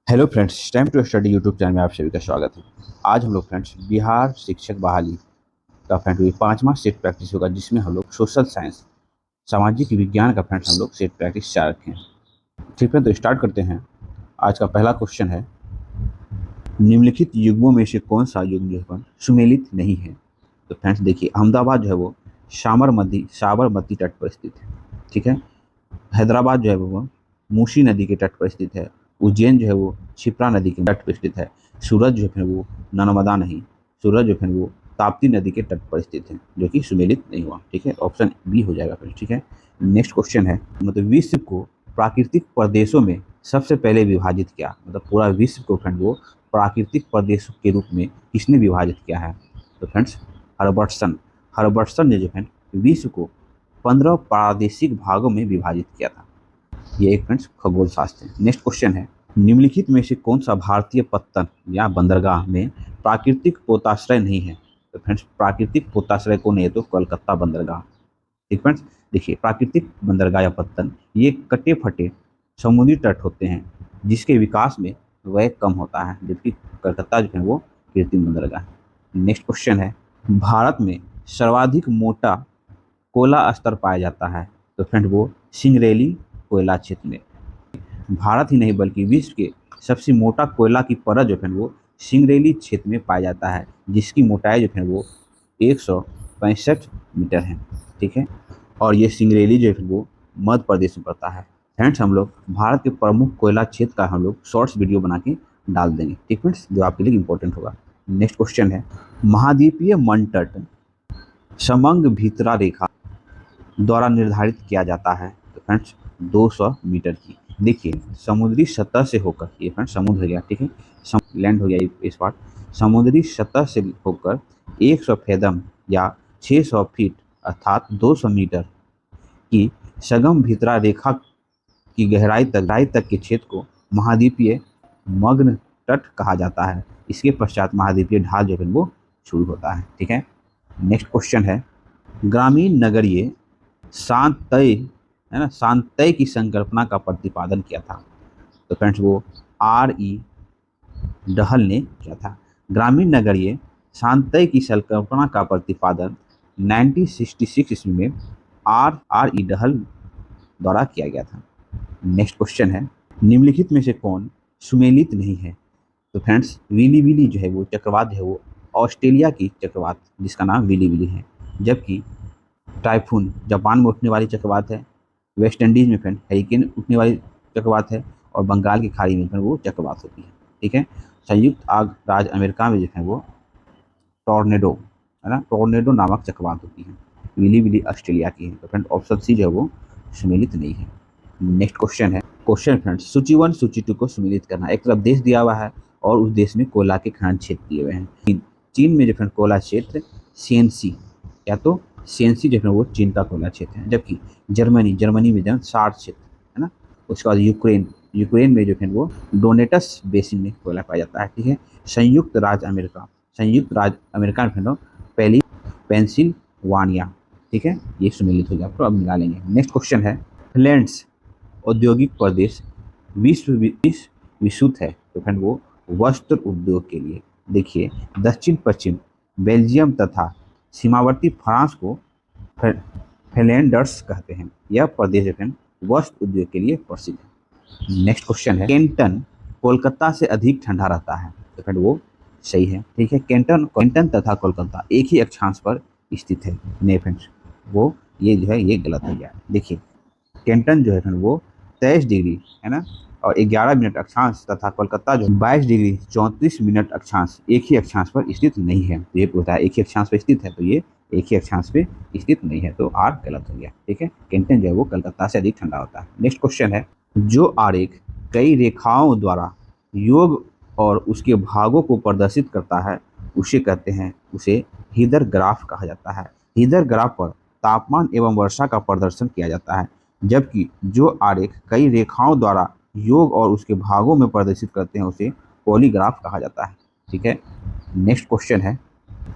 Hello friends, time to study YouTube channel में आप सभी का स्वागत है। आज हम लोग फ्रेंड्स बिहार शिक्षक बहाली का फ्रेंड ये 5वां सेट प्रैक्टिस होगा, जिसमें हम लोग सोशल साइंस सामाजिक विज्ञान का फ्रेंड्स हम लोग सेट प्रैक्टिस चार रखें। ठीक है, तो स्टार्ट करते हैं। आज का पहला क्वेश्चन है, निम्नलिखित युग्मों में से कौन सा युग्म जो है सुमेलित नहीं है। तो फ्रेंड्स देखिए, अहमदाबाद जो है वो साबरमती तट पर स्थित है। ठीक है, हैदराबाद जो है वो मूसी नदी के तट पर स्थित है। उज्जैन जो है वो क्षिप्रा नदी के तट पर स्थित है। सूरत जो है वो नर्मदा नहीं, सूरत जो है वो ताप्ती नदी के तट पर स्थित है, जो कि सुमेलित नहीं हुआ। ठीक है, ऑप्शन बी हो जाएगा फिर। ठीक है, नेक्स्ट क्वेश्चन है, मतलब विश्व को प्राकृतिक प्रदेशों में सबसे पहले विभाजित किया, मतलब पूरा विश्व को फ्रेंड वो प्राकृतिक प्रदेशों के रूप में किसने विभाजित किया है। तो फ्रेंड्स हर्बर्टसन हर्बर्टसन ने जो है विश्व को 15 प्रादेशिक भागों में विभाजित किया था। ये एक फ्रेंड्स खगोल शास्त्र है। नेक्स्ट क्वेश्चन है, निम्नलिखित में से कौन सा भारतीय पत्तन या बंदरगाह में प्राकृतिक पोताश्रय नहीं है। तो फ्रेंड्स प्राकृतिक पोताश्रय को नहीं है, तो कोलकाता बंदरगाह। ठीक फ्रेंड्स, देखिए प्राकृतिक बंदरगाह या पत्तन ये कटे फटे समुद्री तट होते हैं, जिसके विकास में व्यय कम होता है, जबकि कलकत्ता जो है वो कृत्रिम बंदरगाह है। नेक्स्ट क्वेश्चन है, भारत में सर्वाधिक मोटा कोयला स्तर पाया जाता है। तो फ्रेंड वो सिंगरेली कोयला क्षेत्र में। भारत ही नहीं बल्कि विश्व के सबसे मोटा कोयला की परत जो है वो सिंगरेली क्षेत्र में पाया जाता है, जिसकी मोटाई जो है वो 165 मीटर है। ठीक है, और ये सिंगरेली जो है वो मध्य प्रदेश में पड़ता है। फ्रेंड्स हम लोग भारत के प्रमुख कोयला क्षेत्र का हम लोग शॉर्ट्स वीडियो बना के डाल देंगे। ठीक फ्रेंड्स, जो आपके लिए इंपॉर्टेंट होगा। नेक्स्ट क्वेश्चन है, महाद्वीपीय मनतट समंग भीतरा रेखा द्वारा निर्धारित किया जाता है। तो फ्रेंड्स 200 मीटर की। देखिए समुद्री सतह से होकर, ये फ्रेंड्स समुद्र हो गया। ठीक है, लैंड हो गया इस बार। समुद्री सतह से होकर 100 फेदम या 600 फीट अर्थात 200 मीटर की सगम भीतरा रेखा की गहराई तक के क्षेत्र को महाद्वीपीय मग्न तट कहा जाता है। इसके पश्चात महाद्वीपीय ढाल जो है वो शुरू होता है। ठीक है, नेक्स्ट क्वेश्चन है, ग्रामीण नगरीय शांतय है ना, शांतय की संकल्पना का प्रतिपादन किया था। तो फ्रेंड्स वो R.E. डहल ने किया था। ग्रामीण नगरीय शांतय की संकल्पना का प्रतिपादन 1966 ईस्वी में R.E. डहल द्वारा किया गया था। नेक्स्ट क्वेश्चन है, निम्नलिखित में से कौन सुमेलित नहीं है। तो फ्रेंड्स विली विली जो है वो चक्रवात है वो ऑस्ट्रेलिया की चक्रवात जिसका नाम विली विली है, जबकि टाइफून जापान में उठने वाली चक्रवात है, वेस्ट इंडीज में फ्रेंड हरिकेन उठने वाली चक्रवात है, और बंगाल की खाड़ी में फ्रेंड वो चक्रवात होती है। ठीक है, संयुक्त आग राज्य अमेरिका में जो है वो टॉर्नेडो है ना, टॉर्नेडो नामक चक्रवात होती है। विली विली ऑस्ट्रेलिया की है। तो फ्रेंड ऑप्शन सी जो है वो सुमेलित नहीं है। नेक्स्ट क्वेश्चन है, क्वेश्चन फ्रेंड्स सूची 1 सूची 2 को सुमेलित करना। एक तरफ देश दिया हुआ है और उस देश में कोयला के खनन क्षेत्र दिए हुए हैं। चीन में जो फ्रेंड कोयला क्षेत्र सीएनसी या तो सीएनसी जो है वो चीन का कोयला क्षेत्र है, जबकि जर्मनी में जो सार्क क्षेत्र है ना। उसके बाद यूक्रेन में जो है वो डोनेटस बेसिन में कोयला पाया जाता है। ठीक है, संयुक्त राज्य अमेरिका में फ्रेंड पहली पेंसिल्वानिया। ठीक है, ये सुमेलित हो गया, तो अब मिला लेंगे। नेक्स्ट क्वेश्चन है, फिनलैंड्स औद्योगिक प्रदेश विश्व है। तो फ्रेंड वो वस्त्र उद्योग के लिए। देखिए दक्षिण पश्चिम बेल्जियम तथा सीमावर्ती फ्रांस को फ्लैंडर्स कहते हैं। यह प्रदेश जो है वस्त्र उद्योग के लिए प्रसिद्ध है। नेक्स्ट क्वेश्चन है, केंटन कोलकाता से अधिक ठंडा रहता है। तो फ्रेंड वो सही है। ठीक है, केंटन तथा कोलकाता एक ही अक्षांश पर स्थित है। नहीं फ्रेंड्स, वो ये जो है ये गलत हो गया। देखिए केंटन जो है वो 23 डिग्री है ना और 11 मिनट अक्षांश तथा कोलकाता जो 22 डिग्री 34 मिनट अक्षांश एक ही अक्षांश पर स्थित नहीं है। तो ये पूछता है एक ही अक्षांश पर स्थित है, तो ये एक ही अक्षांश पे स्थित नहीं है, तो आर गलत हो गया। ठीक है, केंटन जो है वो कलकत्ता से अधिक ठंडा होता है। नेक्स्ट क्वेश्चन है, जो आरेख कई रेखाओं द्वारा योग और उसके भागों को प्रदर्शित करता है उसे हीदर ग्राफ कहा जाता है। हीदर ग्राफ पर तापमान एवं वर्षा का प्रदर्शन किया जाता है, जबकि जो आरेख कई रेखाओं द्वारा योग और उसके भागों में प्रदर्शित करते हैं उसे पॉलीग्राफ कहा जाता है। ठीक है, नेक्स्ट क्वेश्चन है,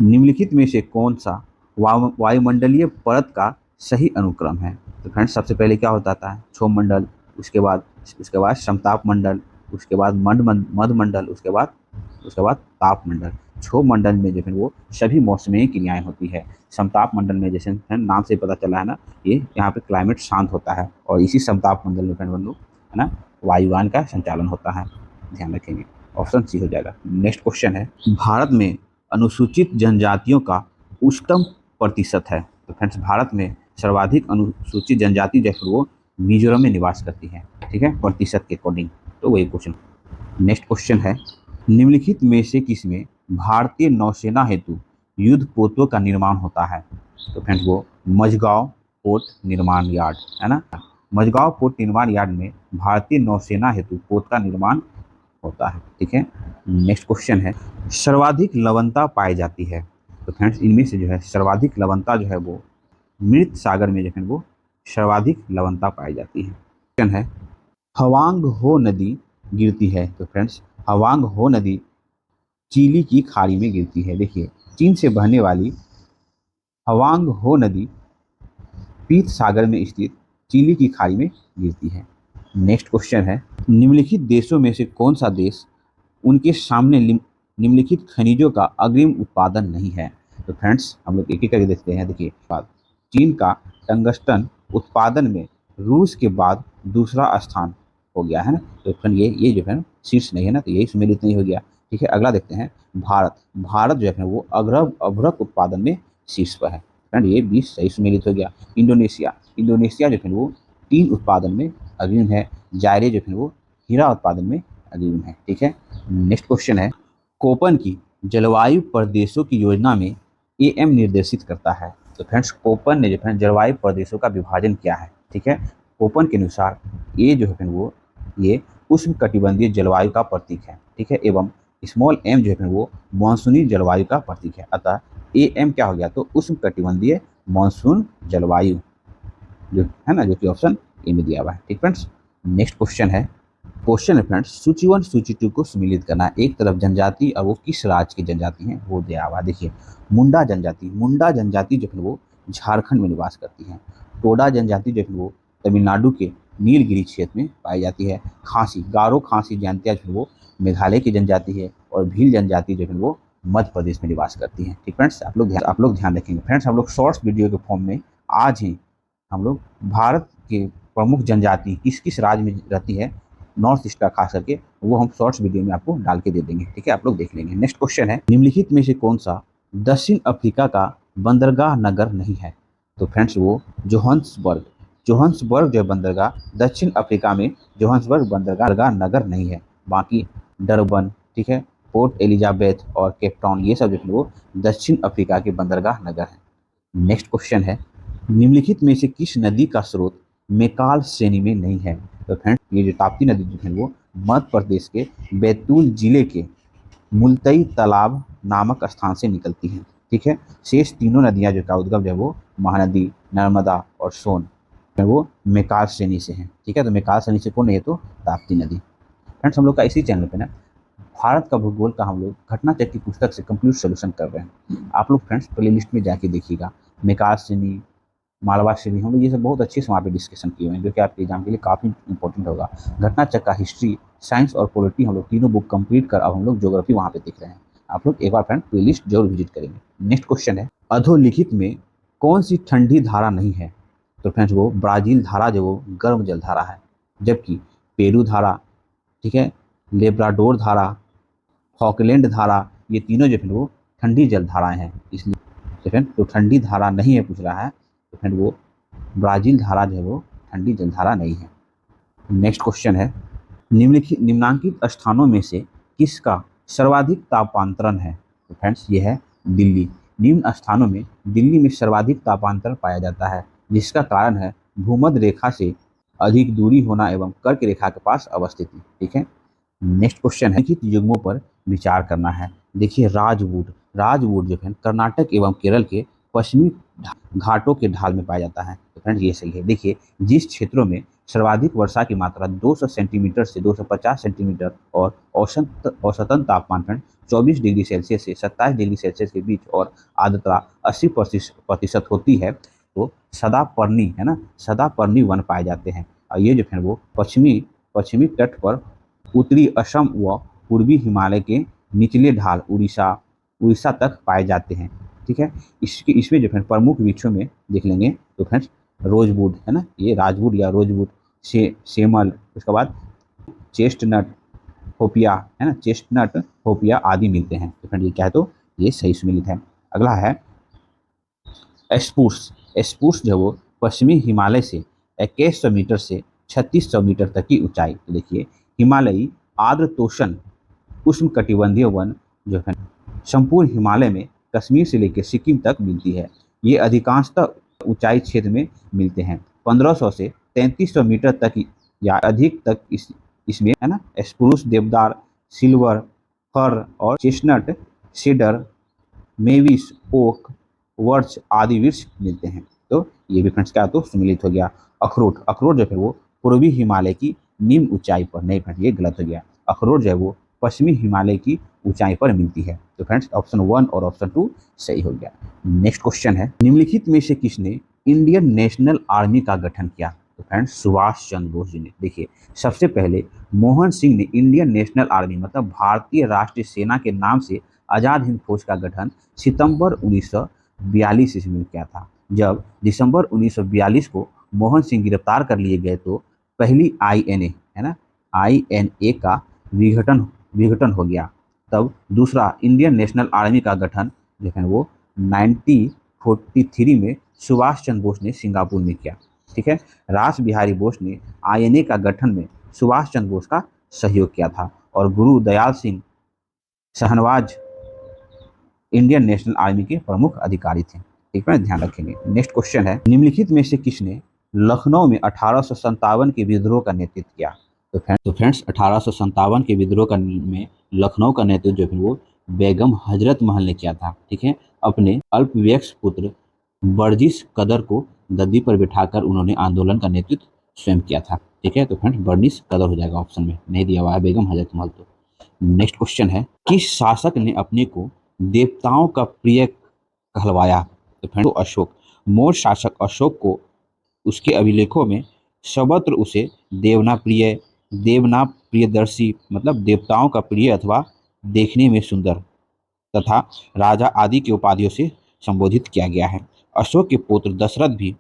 निम्नलिखित में से कौन सा वायुमंडलीय परत का सही अनुक्रम है। तो फ्रेंड्स सबसे पहले क्या होता था, क्षोभ मंडल, उसके बाद समताप मंडल, उसके बाद मधमंडल, उसके बाद तापमंडल। क्षोभ मंडल में जो है वो सभी मौसमी क्रियाएं होती है। समताप मंडल में जैसे है नाम से पता चला है ना, ये यहाँ पे क्लाइमेट शांत होता है और इसी समताप मंडल में बंधु है ना वायुयान का संचालन होता है। ध्यान रखेंगे, ऑप्शन सी हो जाएगा। नेक्स्ट क्वेश्चन है, भारत में अनुसूचित जनजातियों का उच्चतम प्रतिशत है। तो फ्रेंड्स भारत में सर्वाधिक अनुसूचित जनजाति जो है वो मिजोरम में निवास करती है, ठीक है, प्रतिशत के अकॉर्डिंग। तो वही क्वेश्चन। नेक्स्ट क्वेश्चन है, निम्नलिखित में से किसमें भारतीय नौसेना हेतु युद्ध पोतों का निर्माण होता है? तो फ्रेंड्स वो मझगांव पोर्ट निर्माण यार्ड है ना, मझगांव पोर्ट निर्माण यार्ड में भारतीय नौसेना हेतु पोत का निर्माण होता है, ठीक है। नेक्स्ट क्वेश्चन है, सर्वाधिक लवणता पाई जाती है। तो फ्रेंड्स इनमें से जो है सर्वाधिक लवणता जो है वो मृत सागर में जो है वो सर्वाधिक लवणता पाई जाती है। क्वेश्चन है, हवांग हो नदी गिरती है। तो फ्रेंड्स हवांग हो नदी चिली की खाड़ी में गिरती है। देखिए चीन से बहने वाली हवांग हो नदी पीत सागर में स्थित चिली की खाड़ी में गिरती है। नेक्स्ट क्वेश्चन है, निम्नलिखित देशों में से कौन सा देश उनके सामने निम्नलिखित खनिजों का अग्रिम उत्पादन नहीं है? तो फ्रेंड्स हम लोग एक एक करके देखते हैं। देखिए चीन का टंगस्टन उत्पादन में रूस के बाद दूसरा स्थान हो गया है ना, तो फ्रेंड ये जो है ना शीर्ष नहीं है ना, तो यही सम्मिलित नहीं हो गया, ठीक है। अगला देखते हैं, भारत जो है वो अभ्रक उत्पादन में शीर्ष पर है, फ्रेंड ये 20 सही सम्मिलित हो गया। इंडोनेशिया जो है वो टीन उत्पादन में अग्रिम है। जायरे जो है वो हीरा उत्पादन में अग्रिम है, ठीक है। नेक्स्ट क्वेश्चन है, कोपन की जलवायु प्रदेशों की योजना में एएम निर्देशित करता है। तो फ्रेंड्स कोपन ने जो है जलवायु प्रदेशों का विभाजन किया है, ठीक है। कोपन के अनुसार ये जो है वो ये उष्णकटिबंधीय जलवायु का प्रतीक है, ठीक है, एवं स्मॉल एम जो है वो मानसूनी जलवायु का प्रतीक है। अतः एएम क्या हो गया, तो उष्णकटिबंधीय मानसून जलवायु जो है ना, जो कि ऑप्शन ए में दिया हुआ है, ठीक फ्रेंड्स। नेक्स्ट क्वेश्चन है फ्रेंड्स, सूची 1 सूची 2 को सम्मिलित करना। एक तरफ जनजाति और वो किस राज्य की जनजाति है वो दिया हुआ। देखिए मुंडा जनजाति जो है वो झारखंड में निवास करती है। टोडा जनजाति जो है वो तमिलनाडु के नीलगिरी क्षेत्र में पाई जाती है। गारो खासी जनजाति जो है वो मेघालय की जनजाति है और भील जनजाति जो है वो मध्य प्रदेश में निवास करती है, ठीक फ्रेंड्स। आप लोग ध्यान रखेंगे फ्रेंड्स, हम लोग शॉर्ट्स वीडियो के फॉर्म में आज ही हम लोग भारत के प्रमुख जनजाति किस किस राज्य में रहती है नॉर्थ ईस्ट का खास करके, वो हम शॉर्ट्स वीडियो में आपको डाल के दे देंगे, ठीक है, आप लोग देख लेंगे। नेक्स्ट क्वेश्चन है, निम्नलिखित में से कौन सा दक्षिण अफ्रीका का बंदरगाह नगर नहीं है? तो फ्रेंड्स वो जोहान्सबर्ग जो बंदरगाह दक्षिण अफ्रीका में जोहान्सबर्ग बंदरगाह नगर नहीं है। बाकी डरबन, ठीक है, पोर्ट एलिजाबेथ और केप टाउन ये सब जो है वो दक्षिण अफ्रीका के बंदरगाह नगर हैं। नेक्स्ट क्वेश्चन है, निम्नलिखित में से किस नदी का स्रोत मेकाल श्रेणी में नहीं है? तो फ्रेंड्स ये जो ताप्ती नदी जो है वो मध्य प्रदेश के बैतूल जिले के मुल्तई तालाब नामक स्थान से निकलती हैं, ठीक है। शेष तीनों नदियां जो का उद्गम है वो महानदी, नर्मदा और सोन वो मेकाल श्रेणी से हैं, ठीक है। तो मेकाल श्रेणी से कौन है, तो ताप्ती नदी। फ्रेंड्स हम लोग का इसी चैनल पे ना भारत का भूगोल का हम लोग घटना चक्र की पुस्तक से कंप्लीट सोल्यूशन कर रहे हैं। आप लोग फ्रेंड्स प्ले लिस्ट में जाके देखिएगा, मेकाल श्रेणी, मालवा श्रेणी, हम लोग ये सब बहुत अच्छे से वहाँ पे डिस्कशन किए हुए हैं, जो कि आपके एग्जाम के लिए काफ़ी इंपॉर्टेंट होगा। घटना चक्र, हिस्ट्री, साइंस और पॉलिटी हम लोग तीनों बुक कंप्लीट कर अब हम लोग ज्योग्राफी वहाँ पे देख रहे हैं। आप लोग एक बार फ्रेंड प्ले लिस्ट जरूर विजिट करेंगे। नेक्स्ट क्वेश्चन है, अधोलिखित में कौन सी ठंडी धारा नहीं है? तो फ्रेंड्स वो ब्राज़ील धारा जो वो गर्म जल धारा है, जबकि पेरू धारा, ठीक है, लेब्राडोर धारा, फॉकलैंड धारा, ये तीनों जो है वो ठंडी जल धाराएं हैं। इसलिए फ्रेंड जो ठंडी धारा नहीं है पूछ रहा है, तो फ्रेंड वो ब्राज़ील धारा जो है वो ठंडी जल धारा नहीं है। नेक्स्ट क्वेश्चन है, निम्नांकित स्थानों में से किसका सर्वाधिक तापांतरण है? तो फ्रेंड्स ये है दिल्ली। निम्न स्थानों में दिल्ली में सर्वाधिक तापांतरण पाया जाता है, जिसका कारण है भूमध्य रेखा से अधिक दूरी होना एवं कर्क रेखा के पास अवस्थिति, ठीक है। नेक्स्ट क्वेश्चन है, लिखित युग्मों पर विचार करना है। देखिए राजवुड जो है कर्नाटक एवं केरल के पश्चिमी घाटों के ढाल में पाया जाता है। तो फ्रेंड्स ये सही है। देखिए जिस क्षेत्रों में सर्वाधिक वर्षा की मात्रा 200 सेंटीमीटर से 250 सेंटीमीटर और औसतन तापमान फ्रेंड 24 डिग्री सेल्सियस से 27 डिग्री सेल्सियस के बीच और आर्द्रता 80% होती है, तो सदापर्णी है ना, सदापर्णी वन पाए जाते हैं। और ये जो है वो पश्चिमी तट पर उत्तरी असम व पूर्वी हिमालय के निचले ढाल उड़ीसा उड़ीसा तक पाए जाते हैं। ठीक है, इसके इसमें जो है प्रमुख वृक्षों में देख लेंगे तो फ्रेंड्स रोजवुड है ना, ये राजवुड या रोजवुड, सेमल, उसके बाद चेस्टनट, होपिया है ना, चेस्टनट, होपिया आदि मिलते हैं। तो फ्रेंड ये क्या है, तो ये सही सुमेलित है। अगला है स्पूर्स। स्पूर्स जो वो पश्चिमी हिमालय से 2100 मीटर से 3600 मीटर तक की ऊंचाई, तो देखिए हिमालयी आर्द्र तोषण उष्ण कटिबंधीय वन जो है संपूर्ण हिमालय में कश्मीर से लेकर सिक्किम तक मिलती है। ये अधिकांशतः ऊंचाई क्षेत्र में मिलते हैं। 1500 से 3300 मीटर तक या अधिक तक इसमें है ना स्प्रूस, देवदार, सिल्वर, फर और चेस्टनट, सीडर, मेविस, ओक, वर्च आदि वृक्ष मिलते हैं। तो ये भी फ्रेंड्स क्या तो सम्मिलित हो गया। अखरोट, अखरोट जो है वो पूर्वी हिमालय की निम्न ऊंचाई पर, नहीं फ्रेंड्स ये गलत हो गया, अखरोट जो है वो पश्चिमी हिमालय की ऊंचाई पर मिलती है। तो फ्रेंड्स ऑप्शन 1 और ऑप्शन 2 सही हो गया। नेक्स्ट क्वेश्चन है, निम्नलिखित में से किसने इंडियन नेशनल आर्मी का गठन किया? तो फ्रेंड्स सुभाष चंद्र बोस जी ने। देखिए सबसे पहले मोहन सिंह ने इंडियन नेशनल आर्मी मतलब भारतीय राष्ट्रीय सेना के नाम से आज़ाद हिंद फौज का गठन सितंबर 1942 ईस्वी में किया था। जब दिसंबर 1942 को मोहन सिंह गिरफ्तार कर लिए गए तो पहली आईएनए है ना, आईएनए का विघटन विघटन हो गया। तब दूसरा इंडियन नेशनल आर्मी का गठन जो है वो 1943 में सुभाष चंद्र बोस ने सिंगापुर में किया। ठीक है, रास बिहारी बोस ने आईएनए का गठन में सुभाष चंद्र बोस का सहयोग किया था और गुरु Dayal Singh Shahnawaz Indian national army के प्रमुख अधिकारी थे। ठीक है, ध्यान रखेंगे। नेक्स्ट क्वेश्चन है, निम्नलिखित में से किसने लखनऊ में 1857 के विद्रोह का नेतृत्व किया? तो फ्रेंड्स 1857 के विद्रोह का में लखनऊ का नेतृत्व जो है वो बेगम हजरत महल ने किया था। ठीक है, अपने अल्पवयस्क पुत्र बर्जिस कदर को गद्दी पर बिठाकर उन्होंने आंदोलन का नेतृत्व स्वयं किया था। ठीक है, तो फ्रेंड्स बर्निस कदर हो जाएगा, ऑप्शन में नहीं दिया हुआ है बेगम हजरत महल। तो नेक्स्ट क्वेश्चन है, किस शासक ने अपने को देवताओं का प्रिय कहलवाया? तो फ्रेंड्स अशोक। मौर्य शासक अशोक को उसके अभिलेखों में सर्वत्र उसे देवना प्रिय, देवना प्रियदर्शी मतलब देवताओं का प्रिय अथवा देखने में सुंदर तथा राजा आदि की उपाधियों से संबोधित किया गया है। अशोक के पुत्र दशरथ भी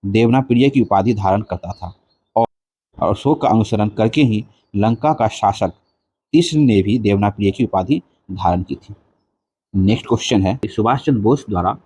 देवना प्रिय की उपाधि धारण करता था और अशोक का अनुसरण करके ही लंका का शासक तीक्ष्ण ने भी देवना प्रिय की उपाधि धारण की थी। नेक्स्ट क्वेश्चन है, सुभाष चंद्र बोस द्वारा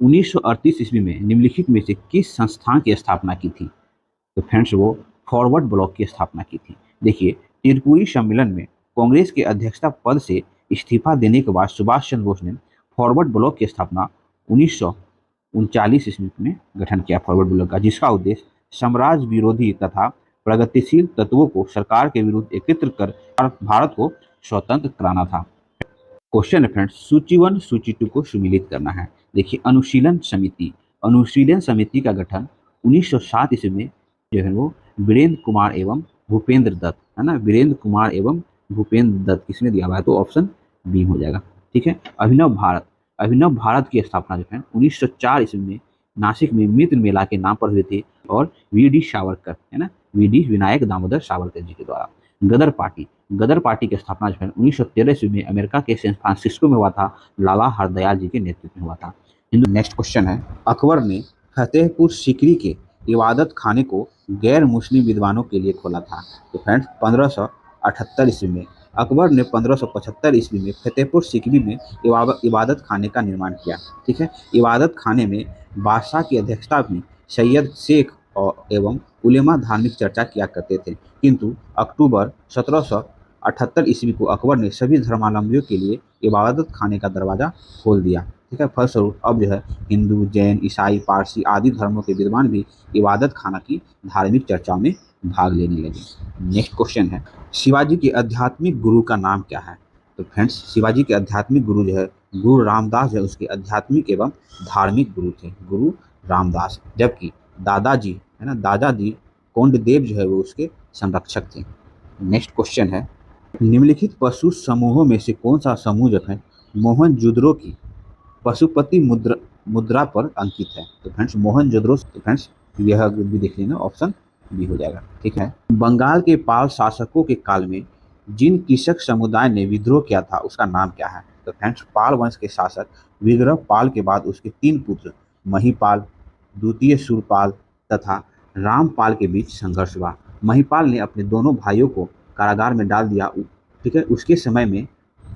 1938 ईस्वी में निम्नलिखित में से किस संस्थान की स्थापना की थी? तो फ्रेंड्स वो फॉरवर्ड ब्लॉक की स्थापना की थी। देखिए त्रिपुरी सम्मेलन में कांग्रेस के अध्यक्षता पद से इस्तीफा देने के बाद सुभाष चंद्र बोस ने फॉरवर्ड ब्लॉक की स्थापना 1939 ईस्वी में गठन किया फॉरवर्ड ब्लॉक का, जिसका उद्देश्य साम्राज्य विरोधी तथा प्रगतिशील तत्वों को सरकार के विरुद्ध एकत्रित कर भारत को स्वतंत्र कराना था। क्वेश्चन है फ्रेंड्स, सूची 1 सूची 2 को सुमिलित करना है। देखिए अनुशीलन समिति, अनुशीलन समिति का गठन 1907 ईस्वी में जो है वो वीरेंद्र कुमार एवं भूपेंद्र दत्त है ना, वीरेंद्र कुमार एवं भूपेंद्र दत्त किसने दिया हुआ है? तो ऑप्शन बी हो जाएगा। ठीक है, अभिनव भारत, अभिनव भारत की स्थापना जो है 1904 ईस्वी में नासिक में मित्र मेला के नाम पर हुए थे और वी.डी. सावरकर है ना, वी.डी. विनायक दामोदर सावरकर जी के द्वारा। गदर पार्टी, गदर पार्टी की स्थापना जो है 1913 ईस्वी में अमेरिका के सैन फ्रांसिस्को में हुआ था, लाला हरदयाल जी के नेतृत्व में हुआ था। नेक्स्ट क्वेश्चन है, अकबर ने फतेहपुर सीकरी के इबादत खाने को गैर मुस्लिम विद्वानों के लिए खोला था। तो फ्रेंड्स 1578 ईस्वी में अकबर ने 1575 ईस्वी में फतेहपुर सीकरी में इबादत खाने का निर्माण किया। ठीक है, इबादत खाने में बादशाह की अध्यक्षता भी सैयद शेख और एवं उलेमा धार्मिक चर्चा किया करते थे, किंतु अक्टूबर 1778 ईस्वी को अकबर ने सभी धर्मावलंबियों के लिए इबादत खाने का दरवाज़ा खोल दिया। ठीक है, फलस्वरूप अब जो है हिंदू, जैन, ईसाई, पारसी आदि धर्मों के विद्वान भी इबादत खाना की धार्मिक चर्चाओं में भाग लेने लगे। नेक्स्ट क्वेश्चन है, शिवाजी के आध्यात्मिक गुरु का नाम क्या है? तो फ्रेंड्स शिवाजी के आध्यात्मिक गुरु जो है गुरु रामदास जो है उसके आध्यात्मिक एवं धार्मिक गुरु थे, गुरु रामदास। जबकि दादाजी है ना, दादाजी कोंडदेव जो है वो उसके संरक्षक थे। नेक्स्ट क्वेश्चन है, निम्नलिखित पशु समूहों में से कौन सा समूह जो है मोहनजोदड़ो की पशुपति मुद्रा पर अंकित है? तो फ्रेंड्स मोहनजोदड़ो, तो फ्रेंड्स यह भी देख लेना, ऑप्शन बी हो जाएगा। ठीक है, बंगाल के पाल शासकों के काल में जिन कृषक समुदाय ने विद्रोह किया था उसका नाम क्या है? तो फ्रेंड्स, पाल वंश के शासक विग्रह पाल के बाद उसके 3 पुत्र महीपाल, द्वितीय शूरपाल तथा रामपाल के बीच संघर्ष हुआ। महीपाल ने अपने दोनों भाइयों को कारागार में डाल दिया। ठीक है, उसके समय में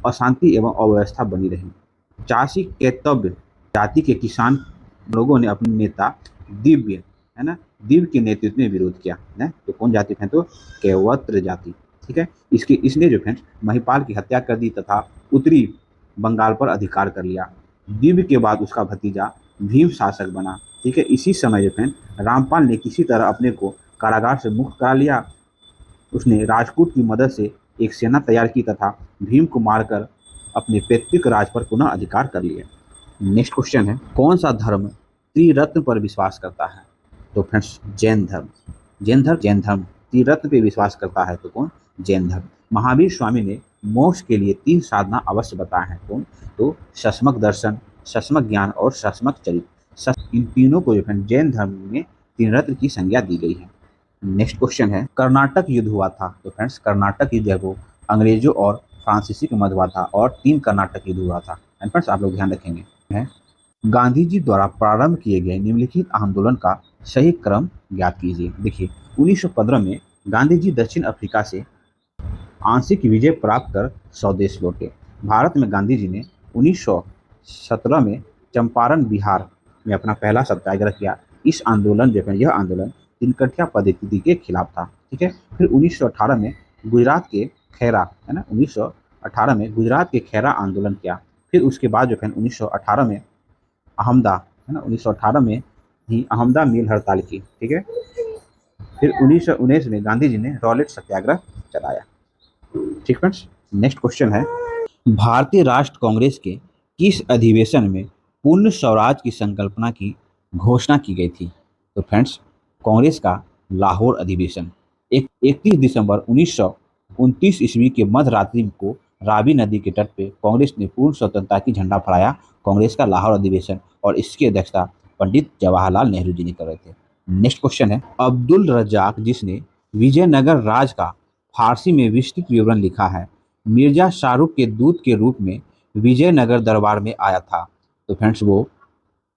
अशांति एवं अव्यवस्था बनी रही। चासी केतव्य जाति के किसान लोगों ने अपने नेता दिव्य, है ना, दिव्य के नेतृत्व में विरोध किया है। तो कौन जाति थे? तो केवत्र जाति। ठीक है, इसने जो फ्रेंड्स महिपाल की हत्या कर दी तथा उत्तरी बंगाल पर अधिकार कर लिया। दिव्य के बाद उसका भतीजा भीम शासक बना। ठीक है, इसी समय जो फ्रेंड रामपाल ने किसी तरह अपने को कारागार से मुक्त करा लिया। उसने राजपूत की मदद से एक सेना तैयार की तथा भीम को मारकर अपने पैतृक राज पर पुनः अधिकार कर लिया। नेक्स्ट क्वेश्चन है, कौन सा धर्म त्रिरत्न पर विश्वास करता है? तो फ्रेंड्स, जैन धर्म। जैन धर्म त्रिरत्न पे विश्वास करता है। तो कौन? जैन धर्म। महावीर स्वामी ने मोक्ष के लिए 3 साधना अवश्य बताए हैं। कौन? तो सस्मक दर्शन, सस्मक ज्ञान और सस्मक चरित्र। इन तीनों को जो है जैन धर्म में त्रिरत्न की संज्ञा दी गई है। नेक्स्ट क्वेश्चन है, कर्नाटक युद्ध हुआ था। तो फ्रेंड्स, कर्नाटक युद्ध है वो अंग्रेजों और फ्रांसीसी के मध्य हुआ था और 3 कर्नाटक युद्ध हुआ था। एंड फ्रेंड्स, आप लोग ध्यान रखेंगे है गांधी जी द्वारा प्रारंभ किए गए निम्नलिखित आंदोलन का सही क्रम ज्ञात कीजिए। देखिए, 1915 में गांधी जी दक्षिण अफ्रीका से आंशिक विजय प्राप्त कर स्वदेश लौटे। भारत में गांधी जी ने 1917 में चंपारण बिहार में अपना पहला सत्याग्रह किया। इस आंदोलन जो है यह आंदोलन तिनकठिया पद्धति के खिलाफ था। ठीक है, फिर 1918 में गुजरात के खैरा, है ना, 1918 में गुजरात के खैरा आंदोलन किया। फिर उसके बाद जो है 1918 में अहमदा, है ना, 1918 में ही अहमदा मिल हड़ताल की। ठीक है, फिर 1919 में गांधी जी ने रॉलेट सत्याग्रह चलाया। ठीक फ्रेंड्स, नेक्स्ट क्वेश्चन है, भारतीय राष्ट्र कांग्रेस के किस अधिवेशन में पूर्ण स्वराज की संकल्पना की घोषणा की गई थी? तो फ्रेंड्स, कांग्रेस का लाहौर अधिवेशन 31 दिसंबर 1929 ईस्वी के मध्य रात्रि को रावी नदी के तट पे कांग्रेस ने पूर्ण स्वतंत्रता की झंडा फहराया। कांग्रेस का लाहौर अधिवेशन और इसकी अध्यक्षता पंडित जवाहरलाल नेहरू जी ने कर रहे थे। नेक्स्ट क्वेश्चन है, अब्दुल रज्जाक जिसने विजयनगर राज का फारसी में विस्तृत विवरण लिखा है, मिर्जा शाहरुख के दूत के रूप में विजयनगर दरबार में आया था। तो फ्रेंड्स, वो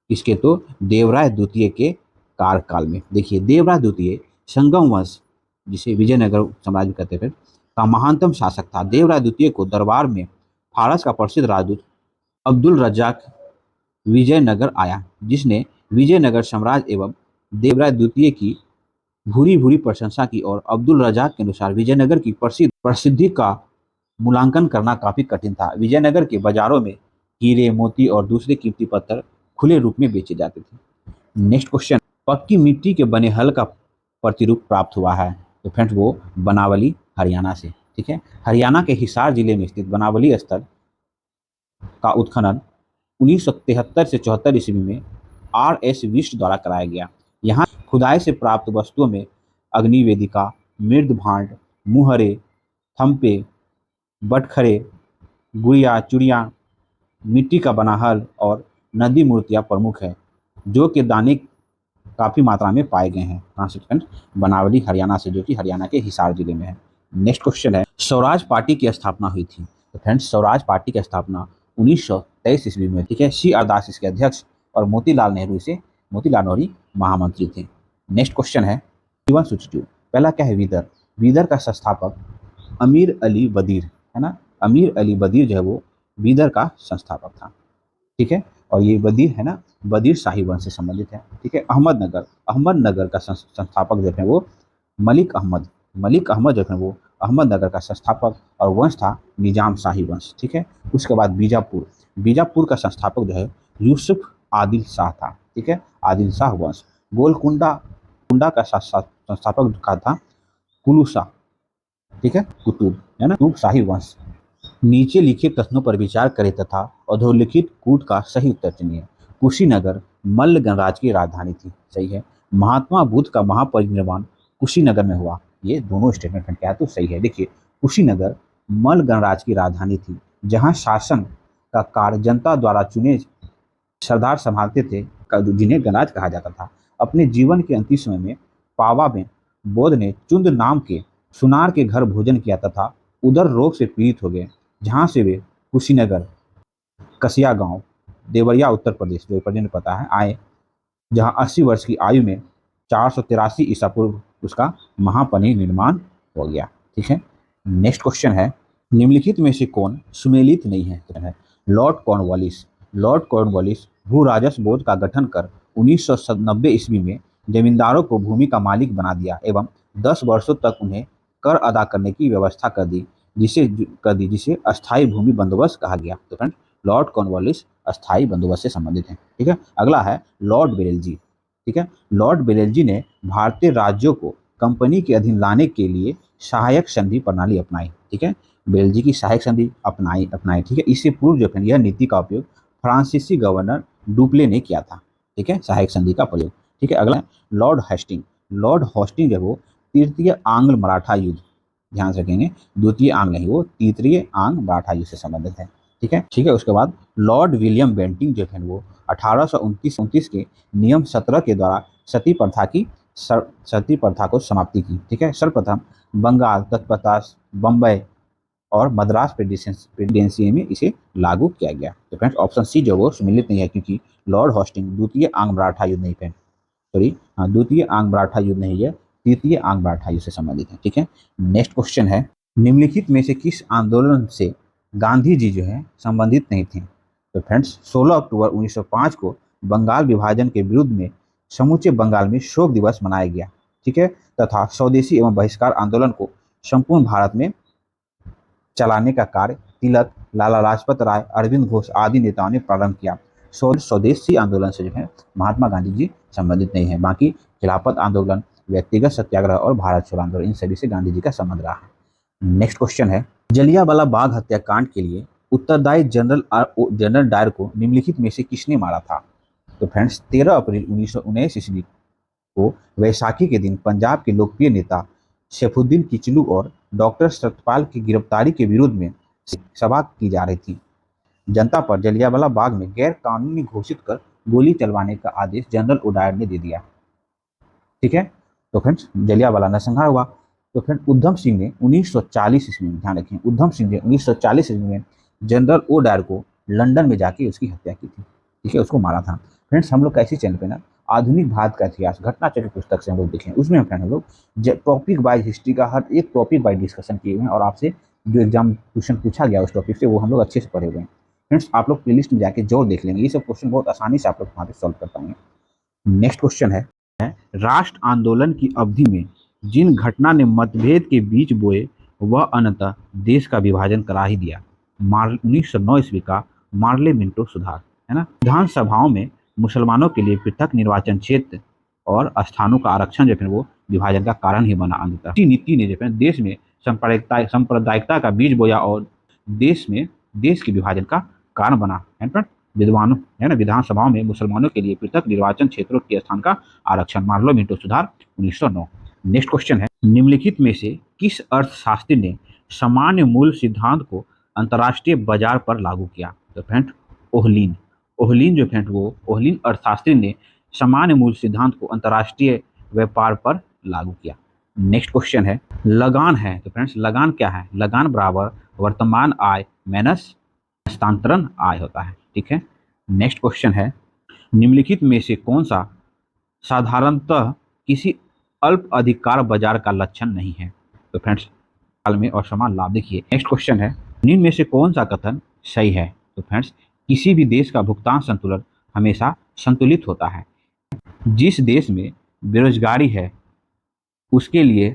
इसके तो देवराय द्वितीय के कार्यकाल में। देखिए, देवराय द्वितीय संगम वंश, जिसे विजयनगर साम्राज्य कहते थे, का महानतम शासक था। देवराय द्वितीय को दरबार में फारस का प्रसिद्ध राजदूत अब्दुल रज्जाक विजयनगर आया, जिसने विजयनगर साम्राज्य एवं देवराय द्वितीय की भूरी भूरी प्रशंसा की और अब्दुल रज्जाक के अनुसार विजयनगर की प्रसिद्धि का मूल्यांकन करना काफी कठिन था। विजयनगर के बाजारों में हीरे, मोती और दूसरे कीमती पत्थर खुले रूप में बेचे जाते थे। नेक्स्ट क्वेश्चन, पक्की मिट्टी के बने हल का प्रतिरूप प्राप्त हुआ है। तो फ्रेंड्स, वो बनावली हरियाणा से। ठीक है, हरियाणा के हिसार जिले में स्थित बनावली स्थल का उत्खनन 1973 से 74 ईस्वी में R.S. विष्ट द्वारा कराया गया। यहाँ खुदाई से प्राप्त वस्तुओं में अग्नि वेदिका, मृद भांड, मुहरे, थम्पे, बटखरे, गुड़िया, चूड़ियाँ, मिट्टी का बना हल और नदी मूर्तियाँ प्रमुख है, जो कि दाने काफ़ी मात्रा में पाए गए हैं। ट्रांसलेशन बनावली हरियाणा से, जो कि हरियाणा के हिसार जिले में है। नेक्स्ट क्वेश्चन है, स्वराज पार्टी की स्थापना हुई थी। तो फ्रेंड्स, स्वराज पार्टी की स्थापना 1923 ईस्वी में। ठीक है, सी आर दास इसके अध्यक्ष और मोतीलाल नेहरू महामंत्री थे। नेक्स्ट क्वेश्चन है, जीवन सूची। पहला क्या है? विदर। विदर का संस्थापक अमीर अली बदीर, है ना, अमीर अली बदीर जो है वो विदर का संस्थापक था। ठीक है, और ये बदीर है ना, बदीर शाही वंश से संबंधित है। ठीक है, अहमदनगर का संस्थापक जो है वो मलिक अहमद जो है वो अहमदनगर का संस्थापक और वंश था निजाम शाही वंश। ठीक है, उसके बाद बीजापुर का संस्थापक जो है यूसुफ आदिल शाह था। ठीक है, आदिल शाह वंश। गोलकुंडा का संस्थापक का था कुलू शाह। ठीक है, कुतुब, है ना, कुतुब शाही वंश। नीचे लिखे कथनों पर विचार करें तथा अधोलिखित कूट का सही उत्तर चुनिए। कुशीनगर मल्ल गणराज्य की राजधानी थी। सही है। महात्मा बुद्ध का महापरिनिर्वाण कुशीनगर में हुआ। ये दोनों स्टेटमेंट क्या है? तो सही है। देखिए, कुशीनगर मल्ल गणराज्य की राजधानी थी, जहाँ शासन का कार्य जनता द्वारा चुने सरदार संभालते थे, जिन्हें गणराज्य कहा जाता था। अपने जीवन के अंतिम समय में पावा में बौद्ध ने चुंद नाम के सुनार के घर भोजन किया तथा उदर रोग से पीड़ित हो गए, जहाँ से वे कुशीनगर, कसिया गांव, देवरिया उत्तर प्रदेश, जो प्रेजेंट पता है, आए, जहाँ 80 वर्ष की आयु में 483 ईसा पूर्व उसका महापरिनिर्वाण हो गया। ठीक है, नेक्स्ट क्वेश्चन है, निम्नलिखित में से कौन सुमेलित नहीं है? Lord Cornwallis. लॉर्ड कॉर्नवालिस भू राजस्व बोर्ड का गठन कर 1990 ईस्वी में जमींदारों को भूमि का मालिक बना दिया एवं 10 वर्षों तक उन्हें कर अदा करने की व्यवस्था कर दी जिसे अस्थायी भूमि बंदोबस्त कहा गया। तो फ्रेंड, लॉर्ड कॉर्नवालिस अस्थायी बंदोबस्त से संबंधित है। ठीक है, अगला है लॉर्ड बेरेलजी। ठीक है, लॉर्ड बेरेलजी ने भारतीय राज्यों को कंपनी के अधीन लाने के लिए सहायक संधि प्रणाली अपनाई। ठीक है, बेल्जी की सहायक संधि अपनाई। ठीक है, इससे पूर्व जो है यह नीति का उपयोग फ्रांसीसी गवर्नर डुप्ले ने किया था। ठीक है, सहायक संधि का प्रयोग। ठीक है, अगला लॉर्ड हेस्टिंग। लॉर्ड हेस्टिंग जो वो तृतीय आंग्ल मराठा युद्ध, ध्यान से रखेंगे, द्वितीय आंग्ल नहीं, वो तृतीय आंग्ल मराठा युद्ध से संबंधित है। ठीक है, उसके बाद लॉर्ड विलियम बेंटिंग जो है वो 1829 के नियम 17 के द्वारा सती प्रथा को समाप्ति की। ठीक है, सर्वप्रथम बंगाल तत्पता बम्बई और मद्रास प्रेसिडेंसी में इसे लागू किया गया। तो फ्रेंड्स, ऑप्शन सी जो वो सम्मिलित नहीं है, क्योंकि लॉर्ड होस्टिंग द्वितीय आंग्ल मराठा युद्ध नहीं है, सॉरी, हाँ, द्वितीय आंग्ल मराठा युद्ध नहीं है, तृतीय आंग्ल मराठा युद्ध से संबंधित है। ठीक है, नेक्स्ट क्वेश्चन है, निम्नलिखित में से किस आंदोलन से गांधी जी जो है संबंधित नहीं थे? तो फ्रेंड्स, 16 अक्टूबर 1905 को बंगाल विभाजन के विरुद्ध में समूचे बंगाल में शोक दिवस मनाया गया। ठीक है, तथा स्वदेशी एवं बहिष्कार आंदोलन को संपूर्ण भारत में चलाने का कार्य तिलक, लाला लाजपत राय, अरविंद घोष आदि नेताओं ने प्रारंभ किया। स्वदेशी आंदोलन से जो है महात्मा गांधी जी संबंधित नहीं है। बाकी खिलाफत आंदोलन, व्यक्तिगत सत्याग्रह और भारत छोड़ो आंदोलन, इन सभी से गांधी जी का संबंध रहा है। नेक्स्ट क्वेश्चन है, जलियांवाला बाग हत्याकांड के लिए उत्तरदायी जनरल डायर को निम्नलिखित में से किसने मारा था? तो फ्रेंड्स, 13 अप्रैल 1919 ईस्वी को वैसाखी के दिन पंजाब के लोकप्रिय नेता सैफुद्दीन किचलू और डॉक्टर सत्यपाल की गिरफ्तारी के विरोध में सभा की जा रही थी। जनता पर जलियांवाला बाग में गैर कानूनी घोषित कर गोली चलवाने का आदेश जनरल ओडायर ने दे दिया। ठीक है, तो फ्रेंड्स, जलियांवाला नरसंहार हुआ। तो फ्रेंड, उधम सिंह ने 1940 ईस्वी में, ध्यान रखें, उधम सिंह ने 1940 ईस्वी में जनरल ओडायर को लंदन में जाके उसकी हत्या की थी। ठीक है, उसको मारा था। फ्रेंड्स, हम लोग कैसी चैनल पे ना आधुनिक भारत का इतिहास घटना चक्र पुस्तक से हम लोग देखें, उसमें हम लोग टॉपिक वाइज हिस्ट्री का हर एक टॉपिक वाइज डिस्कशन किए हुए हैं और आपसे जो एग्जाम क्वेश्चन पूछा गया उस टॉपिक से वो हम लोग अच्छे से पढ़े हुए हैं। फ्रेंड्स, आप लोग प्लेलिस्ट में जाके जरूर देख लेंगे, ये सब क्वेश्चन बहुत आसानी से आप लोग वहाँ पे सॉल्व कर पाएंगे। नेक्स्ट क्वेश्चन है, राष्ट्र आंदोलन की अवधि में जिन घटना ने मतभेद के बीज बोए वह अंततः देश का विभाजन करा ही दिया। 1909 ईस्वी का मार्ले मिंटो सुधार, है ना। विधानसभाओं में मुसलमानों के लिए पृथक निर्वाचन क्षेत्र और स्थानों का आरक्षण जो है वो विभाजन का कारण ही बना। अंततः इसी नीति ने जो है देश में सांप्रदायिकता का बीज बोया और देश के विभाजन का कारण बना। विद्वानों, है ना, विधानसभाओं में मुसलमानों के लिए पृथक निर्वाचन क्षेत्रों के स्थान का आरक्षण, मार्लो मिंटो सुधार 1909। नेक्स्ट क्वेश्चन है, निम्नलिखित में से किस अर्थशास्त्री ने सामान्य मूल्य सिद्धांत को अंतर्राष्ट्रीय बाजार पर लागू किया? तो फ्रेंड, ओहलीन अर्थशास्त्री ने सामान्य मूल्य सिद्धांत को अंतर्राष्ट्रीय व्यापार पर लागू किया। नेक्स्ट क्वेश्चन है, लगान है। तो फ्रेंड्स, लगान क्या है? लगान बराबर वर्तमान आय माइनस हस्तांतरण आय होता है। ठीक है, नेक्स्ट क्वेश्चन है, निम्नलिखित में से कौन सा साधारणतः किसी अल्प अधिकार बाजार का लक्षण नहीं है? तो फ्रेंड्स, काल में और समान लाभ। देखिए, नेक्स्ट क्वेश्चन है, निम्न में से कौन सा कथन सही है? तो फ्रेंड्स, किसी भी देश का भुगतान संतुलन हमेशा संतुलित होता है। जिस देश में बेरोजगारी है उसके लिए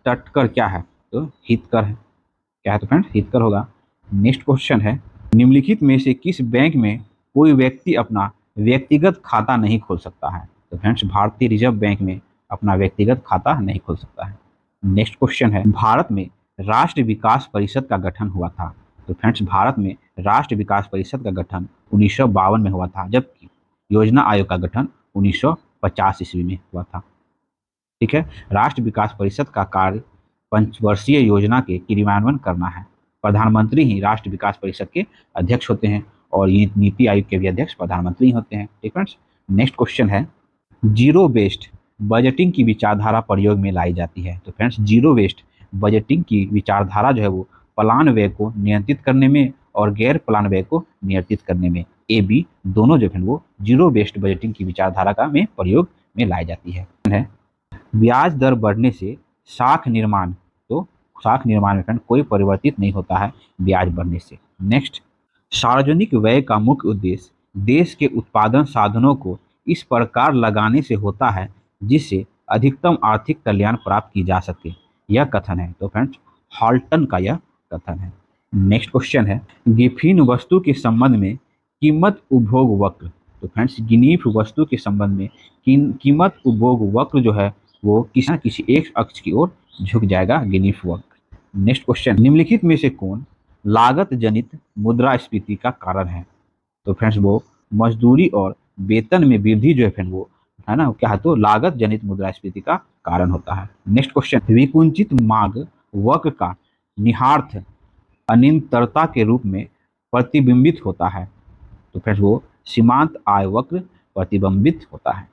तटकर क्या है? तो हितकर है। क्या है? तो फ्रेंड्स, हितकर होगा। नेक्स्ट क्वेश्चन है, निम्नलिखित में से किस बैंक में कोई व्यक्ति अपना व्यक्तिगत खाता नहीं खोल सकता है? तो फ्रेंड्स, भारतीय रिजर्व बैंक में अपना व्यक्तिगत खाता नहीं खोल सकता है। नेक्स्ट क्वेश्चन है, भारत में राष्ट्र विकास परिषद का गठन हुआ था। तो फ्रेंड्स, भारत में राष्ट्र विकास परिषद का गठन 1952 में हुआ था, जबकि योजना आयोग का गठन 1950 ईस्वी में हुआ था। ठीक है, राष्ट्र विकास परिषद का कार्य पंचवर्षीय योजना के क्रियान्वयन करना है। प्रधानमंत्री ही राष्ट्र विकास परिषद के अध्यक्ष होते हैं और ये नीति आयोग के भी अध्यक्ष प्रधानमंत्री होते हैं। ठीक फ्रेंड्स, नेक्स्ट क्वेश्चन है, जीरो बेस्ड बजटिंग की विचारधारा प्रयोग में लाई जाती है। तो फ्रेंड्स, जीरो वेस्ट बजटिंग की विचारधारा जो है वो प्लान व्यय को नियंत्रित करने में और गैर प्लान व्यय को नियंत्रित करने में। ए बी दोनों जो है वो जीरो बेस्ड बजटिंग की विचारधारा का में प्रयोग में लाई जाती है। ब्याज दर बढ़ने से साख निर्माण, तो साख निर्माण में फ्रेंड कोई परिवर्तित नहीं होता है ब्याज बढ़ने से। नेक्स्ट, सार्वजनिक व्यय का मुख्य उद्देश्य देश के उत्पादन साधनों को इस प्रकार लगाने से होता है जिससे अधिकतम आर्थिक कल्याण प्राप्त की जा सके, यह कथन है। तो फ्रेंड्स हॉल्टन का यह कथन है। नेक्स्ट क्वेश्चन है, गिफिन वस्तु के संबंध में कीमत उपभोग वक्र। तो फ्रेंड्स गिनीफ वस्तु के संबंध में कीमत उपभोग वक्र जो है वो किसी न किसी एक अक्ष की ओर झुक जाएगा, गिनीफ वक्र। नेक्स्ट क्वेश्चन, निम्नलिखित में से कौन लागत जनित मुद्रास्फीति का कारण है? तो फ्रेंड्स वो मजदूरी और वेतन में वृद्धि जो है फ्रेंड वो है ना क्या है, तो लागत जनित मुद्रास्फीति का कारण होता है। नेक्स्ट क्वेश्चन, विकुंचित मांग वक्र का निहार्थ अनिरंतरता के रूप में प्रतिबिंबित होता है। तो फ्रेंड्स वो सीमांत आय वक्र प्रतिबिंबित होता है।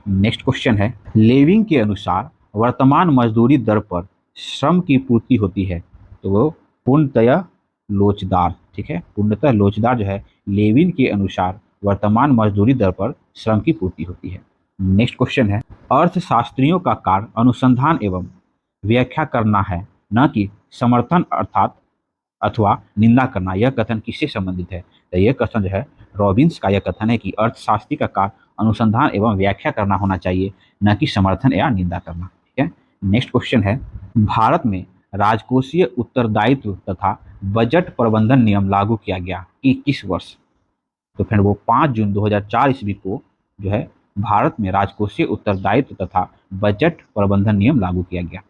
नेक्स्ट क्वेश्चन है, लेविंग के अनुसार वर्तमान मजदूरी दर पर श्रम की पूर्ति होती है। तो वो पूर्णतया लोचदार, ठीक है, पूर्णतः लोचदार जो है लेविन के अनुसार वर्तमान मजदूरी दर पर श्रम की पूर्ति होती है। नेक्स्ट क्वेश्चन है, अर्थशास्त्रियों का कार्य अनुसंधान एवं व्याख्या करना है, न कि समर्थन अर्थात अथवा निंदा करना। यह कथन किससे संबंधित है? तो यह कथन जो है रॉबिन्स का यह कथन है कि अर्थशास्त्री का कार्य अनुसंधान एवं व्याख्या करना होना चाहिए, न कि समर्थन या निंदा करना। ठीक है। नेक्स्ट क्वेश्चन है, भारत में राजकोषीय उत्तरदायित्व तथा बजट प्रबंधन नियम लागू किया गया कि किस वर्ष? तो फिर वो 5 जून 2004 ईस्वी को जो है भारत में राजकोषीय उत्तरदायित्व तथा बजट प्रबंधन नियम लागू किया गया।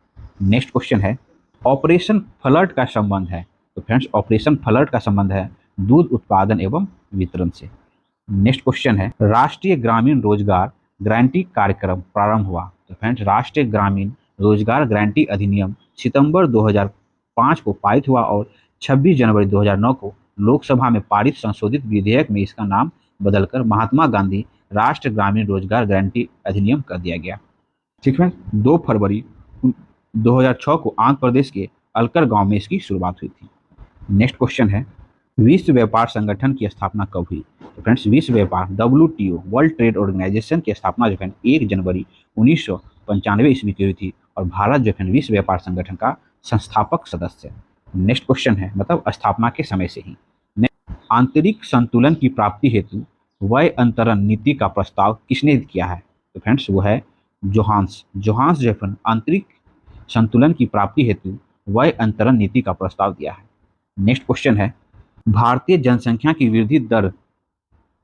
नेक्स्ट क्वेश्चन है, ऑपरेशन फ्लड का संबंध है। तो फ्रेंड्स ऑपरेशन फ्लड का संबंध है दूध उत्पादन एवं वितरण से। नेक्स्ट क्वेश्चन है, राष्ट्रीय ग्रामीण रोजगार गारंटी कार्यक्रम प्रारंभ हुआ। तो फ्रेंड्स राष्ट्रीय ग्रामीण रोजगार गारंटी अधिनियम सितंबर 2005 को पारित हुआ और 26 जनवरी 2009 को लोकसभा में पारित संशोधित विधेयक में इसका नाम बदलकर महात्मा गांधी राष्ट्रीय ग्रामीण रोजगार गारंटी अधिनियम कर दिया गया। ठीक है। 2 फरवरी 2006 को आंध्र प्रदेश के अलकर गांव में इसकी शुरुआत हुई थी। नेक्स्ट क्वेश्चन है, विश्व व्यापार संगठन की स्थापना कब हुई? तो फ्रेंड्स विश्व व्यापार WTO वर्ल्ड ट्रेड ऑर्गेनाइजेशन की स्थापना जो है 1 जनवरी 1995 ईस्वी की हुई थी और भारत जो है विश्व व्यापार संगठन का संस्थापक सदस्य है। नेक्स्ट क्वेश्चन है, मतलब स्थापना के समय से ही। आंतरिक संतुलन की प्राप्ति हेतु व्यय अंतरण नीति का प्रस्ताव किसने किया है? तो फ्रेंड्स वो है जोहान्स जो है आंतरिक संतुलन की प्राप्ति हेतु व्यय अंतरण नीति का प्रस्ताव दिया है। नेक्स्ट क्वेश्चन है, भारतीय जनसंख्या की वृद्धि दर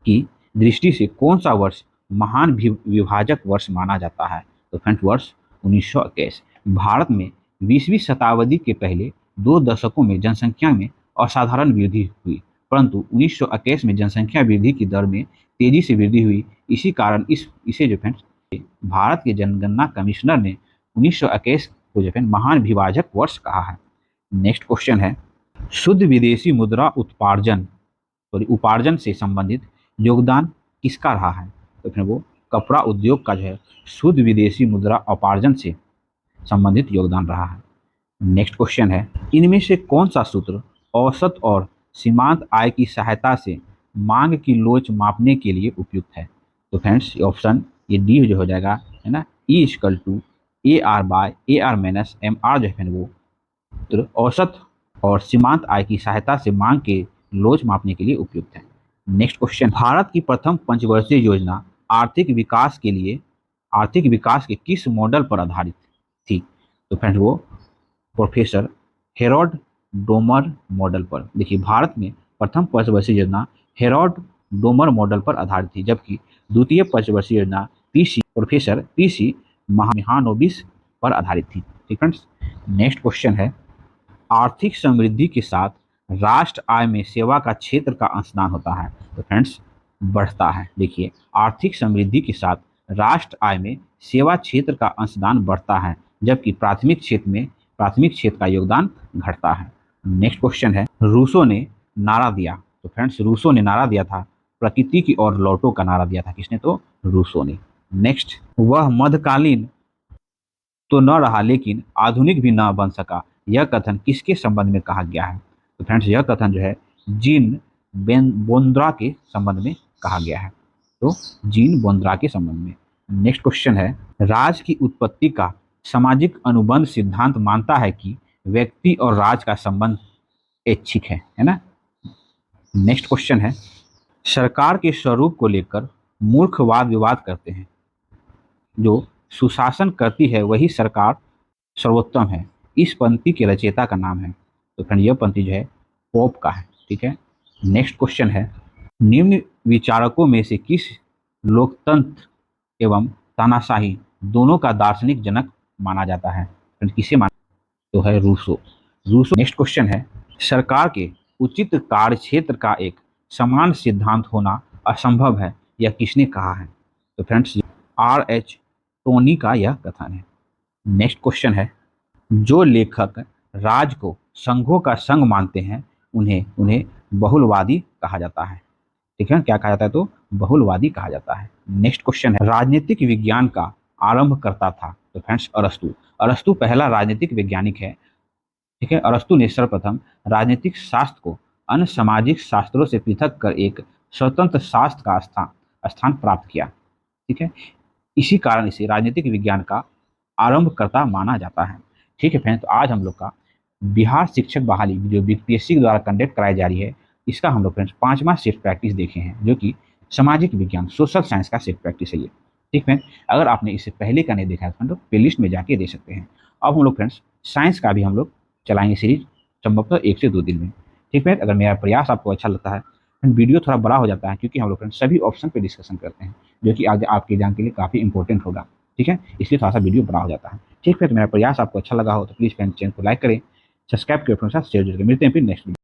की दृष्टि से कौन सा वर्ष महान विभाजक वर्ष माना जाता है? तो फ्रेंड्स वर्ष 1921। भारत में 20वीं शताब्दी के पहले 2 दशकों में जनसंख्या में असाधारण वृद्धि हुई, परंतु 1921 में जनसंख्या वृद्धि की दर में तेजी से वृद्धि हुई। इसी कारण इसे जो फ्रेंड्स भारत के जनगणना कमिश्नर ने 1921 को जो है महान विभाजक वर्ष कहा है। नेक्स्ट क्वेश्चन है, शुद्ध विदेशी मुद्रा उपार्जन से संबंधित योगदान किसका रहा है? तो फिर वो कपड़ा उद्योग का जो है शुद्ध विदेशी मुद्रा उपार्जन से संबंधित योगदान रहा है। नेक्स्ट क्वेश्चन है, इनमें से कौन सा सूत्र औसत और सीमांत आय की सहायता से मांग की लोच मापने के लिए उपयुक्त है? तो फ्रेंड्स ऑप्शन ये डी जो हो जाएगा, है ना, E = AR/AR - MR जो है वो सूत्र औसत और सीमांत आय की सहायता से मांग के लोच मापने के लिए उपयुक्त है। नेक्स्ट क्वेश्चन, भारत की प्रथम पंचवर्षीय योजना आर्थिक विकास के किस मॉडल पर आधारित थी? तो फ्रेंड्स वो प्रोफेसर हेरोल्ड डोमर मॉडल पर। देखिए भारत में प्रथम पंचवर्षीय योजना हेरोल्ड डोमर मॉडल पर आधारित थी, जबकि द्वितीय पंचवर्षीय योजना प्रोफेसर PC महानोबिस पर आधारित थी। ठीक फ्रेंड्स। नेक्स्ट क्वेश्चन है, आर्थिक समृद्धि के साथ राष्ट्र आय में सेवा का क्षेत्र का अंशदान होता है। तो फ्रेंड्स बढ़ता है। देखिए आर्थिक समृद्धि के साथ राष्ट्र आय में सेवा क्षेत्र का अंशदान बढ़ता है, जबकि प्राथमिक क्षेत्र का योगदान घटता है। नेक्स्ट क्वेश्चन है, रूसो ने नारा दिया। तो फ्रेंड्स रूसो ने नारा दिया था प्रकृति की ओर लौटो का नारा दिया था। किसने? तो रूसो ने। नेक्स्ट, वह मध्यकालीन तो न रहा लेकिन आधुनिक भी न बन सका, यह कथन किसके संबंध में कहा गया है? तो फ्रेंड्स यह कथन जो है जीन बोंद्रा के संबंध में कहा गया है। तो जीन बोंद्रा के संबंध में। नेक्स्ट क्वेश्चन है, राज की उत्पत्ति का सामाजिक अनुबंध सिद्धांत मानता है कि व्यक्ति और राज का संबंध ऐच्छिक है ना। नेक्स्ट क्वेश्चन है, सरकार के स्वरूप को लेकर मूर्ख वाद विवाद करते हैं। जो सुशासन करती है वही सरकार सर्वोत्तम है, इस पंक्ति के रचयिता का नाम है। तो फ्रेंड यह पंक्ति जो है पोप का है। ठीक है। नेक्स्ट क्वेश्चन है, निम्न विचारकों में से किस लोकतंत्र एवं तानाशाही दोनों का दार्शनिक जनक माना जाता है? फ्रेंड किसे माना? तो है रूसो। नेक्स्ट क्वेश्चन है, सरकार के उचित कार्य क्षेत्र का एक समान सिद्धांत होना असंभव है, यह किसने कहा है? तो फ्रेंड्स R.H. टोनी का यह कथन है। नेक्स्ट क्वेश्चन है, जो लेखक राज को संघों का संघ मानते हैं उन्हें बहुलवादी कहा जाता है। ठीक है, क्या कहा जाता है? तो बहुलवादी कहा जाता है। नेक्स्ट क्वेश्चन है, राजनीतिक विज्ञान का आरंभ करता था? तो फ्रेंड्स अरस्तु पहला राजनीतिक वैज्ञानिक है। ठीक है, अरस्तु ने सर्वप्रथम राजनीतिक शास्त्र को अन्य सामाजिक शास्त्रों से पृथक कर एक स्वतंत्र शास्त्र का स्थान प्राप्त किया। ठीक है, इसी कारण इसे राजनीतिक विज्ञान का आरंभकर्ता माना जाता है। ठीक है फ्रेंड्स, तो आज हम लोग का बिहार शिक्षक बहाली जो बीपीएससी द्वारा कंडक्ट कराई जा रही है, इसका हम लोग फ्रेंड्स 5वां सेट प्रैक्टिस देखे हैं, जो कि सामाजिक विज्ञान सोशल साइंस का सेट प्रैक्टिस है ये। ठीक फ्रेंड, अगर आपने इससे पहले का नहीं देखा है तो हम लोग प्ले लिस्ट में जाके देख सकते हैं। अब हम लोग फ्रेंड्स साइंस का भी हम लोग चलाएंगे सीरीज, संभवतः 1 से 2 दिन में। ठीक फ्रेंड, अगर मेरा प्रयास आपको अच्छा लगता है, वीडियो थोड़ा बड़ा हो जाता है क्योंकि हम लोग फ्रेंड्स सभी ऑप्शन पे डिस्कशन करते हैं, जो कि आगे आपके एग्जाम के लिए काफ़ी इंपॉर्टेंट होगा। ठीक है, इसलिए थोड़ा सा वीडियो बड़ा हो जाता है। ठीक है, तो मेरा प्रयास आपको अच्छा लगा हो तो प्लीज़ फ्रेंड चैनल को लाइक करें, सब्सक्राइब करें, अपने साथ शेयर जरूर। मिलते हैं फिर नेक्स्ट वीडियो।